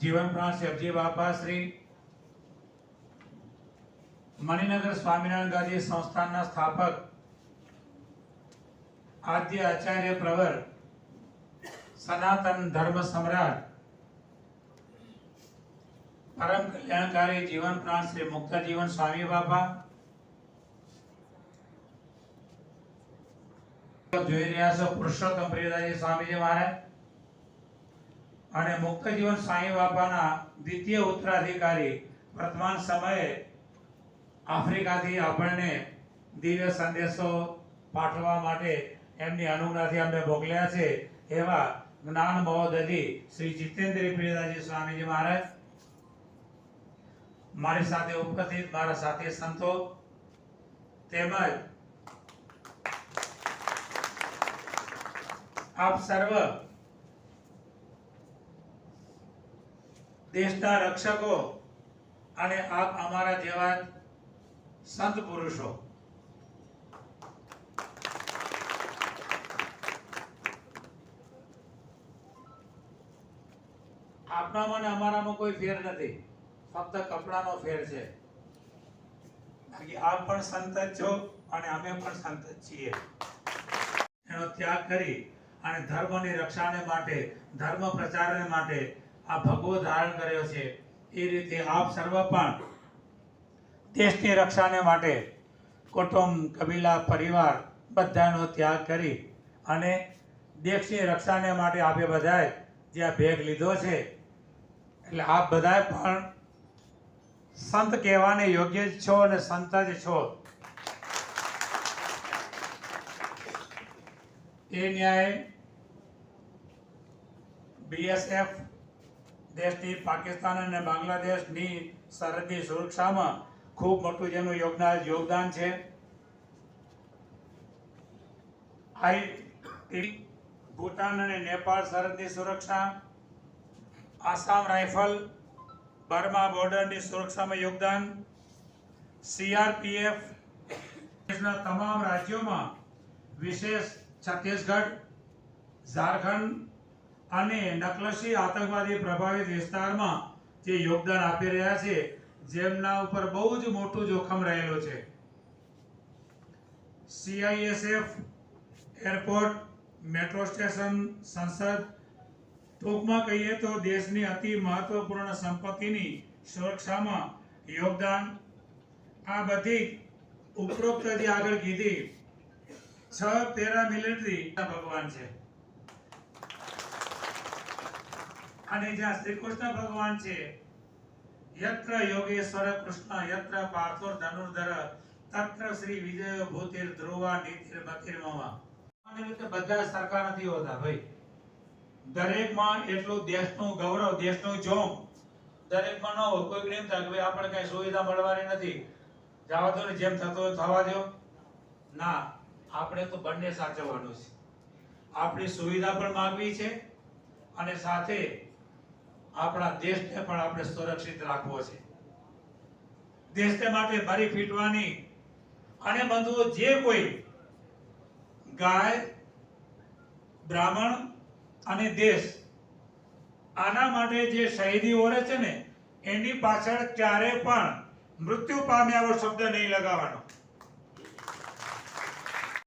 जीवन प्राण शिवजी बापा श्री मणिनगर स्वामीनारायण गादी संस्थान स्थापक आद्य आचार्य प्रवर सनातन धर्म सम्राट परम कल्याणकारी जीवन प्राण श्री मुक्त जीवन स्वामी बापा જોઈ રહ્યા છો પુરુષોત્તમ પ્રિયદાસજી સ્વામીજી મહારાજ અને મુક્ત જીવન સ્વામી બાપાના દ્વિતીય ઉત્તરાધિકારી વર્તમાન સમયે આફ્રિકાથી આપણને દિવ્ય સંદેશો પાઠવવા માટે એમની અનુગ્રહથી અમને મોકલ્યા છે એવા જ્ઞાન મહોદયજી શ્રી જીતેન્દ્ર પ્રિયદાસજી સ્વામીજી મહારાજ, મારી સાથે ઉપસ્થિત મારા સાથી સંતો તેમજ आप सर्व देशना रक्षकों અને આપ અમારા જેવા સંત પુરુષો આપનામાં અને અમારામાં કોઈ ફેર નથી, ફક્ત કપડાનો ફેર છે. બાકી આપ પણ સંત જ છો અને અમે પણ સંત જ છીએ. એનો ત્યાગ કરી અને ધર્મની રક્ષાને માટે, ધર્મ પ્રચારને માટે આ ભગવો ધારણ કર્યો છે. એ રીતે આપ સર્વ પણ દેશની રક્ષાને માટે કુટુંબ, કબીલા, પરિવાર બધાનો ત્યાગ કરી અને દેશની રક્ષાને માટે આપે બધાએ જે આ ભેગ લીધો છે, એટલે આપ બધાએ પણ સંત કહેવાને યોગ્ય જ છો અને સંત જ છો. એ ન્યાય બીએસએફ દેશની પાકિસ્તાન અને બાંગ્લાદેશની સરહદી સુરક્ષામાં ખૂબ મોટું જેનું યોગદાન છે. ભૂટાન અને નેપાળ સરહદની સુરક્ષા, આસામ રાઇફલ બર્મા બોર્ડરની સુરક્ષામાં યોગદાન, સીઆરપીએફ દેશના તમામ રાજ્યોમાં વિશેષ છત્તીસગઢ, ઝારખંડ અને નકલશી આતંકવાદી પ્રભાવિત વિસ્તારમાં જે યોગદાન આપી રહ્યા છે, જેમના ઉપર બહુ જ મોટું જોખમ રહેલું છે. સીઆઈએસએફ એરપોર્ટ, મેટ્રો સ્ટેશન, સંસદ, ટૂંકમાં કહીએ તો દેશની અતિ મહત્વપૂર્ણ સંપત્તિની સુરક્ષામાં યોગદાન. આ બધી ઉપરોક્ત જે આગળ કીધી 6 પેરામિલિટરી ભગવાન છે. અને જ્યાં શ્રી કૃષ્ણ ભગવાન છે, યત્ર યોગેશ્વર કૃષ્ણ યત્ર પાર્થો ધનુર્ધર તત્ર શ્રી વિજય ભૂતિર ધ્રુવા નીતિર મતિર્મવા. અને રીતે બધા સરખા નથી હોતા ભાઈ. દરેકમાં એટલું દેશનું ગૌરવ, દેશનું જોમ દરેકમાં ન હોય. કોઈ એમ થાય કે ભાઈ આપણે કઈ સુવિધા મળવાની નથી, જવા દો ને, જેમ થતો હોય થવા દો. ના, આપણે તો બંને સાચવવાનું છે. આપણી સુવિધા પણ માંગવી છે અને સાથે આપણા દેશને પણ આપણે સુરક્ષિત રાખવો છે. દેશને માટે ભરી ફીટવાની અને બંધુઓ જે કોઈ ગાય, બ્રાહ્મણ અને દેશ આના માટે જે શહીદી ઓરે છે ને, એની પાછળ ક્યારે પણ મૃત્યુ પામ્યા એવો શબ્દ નહીં લગાવવાનો.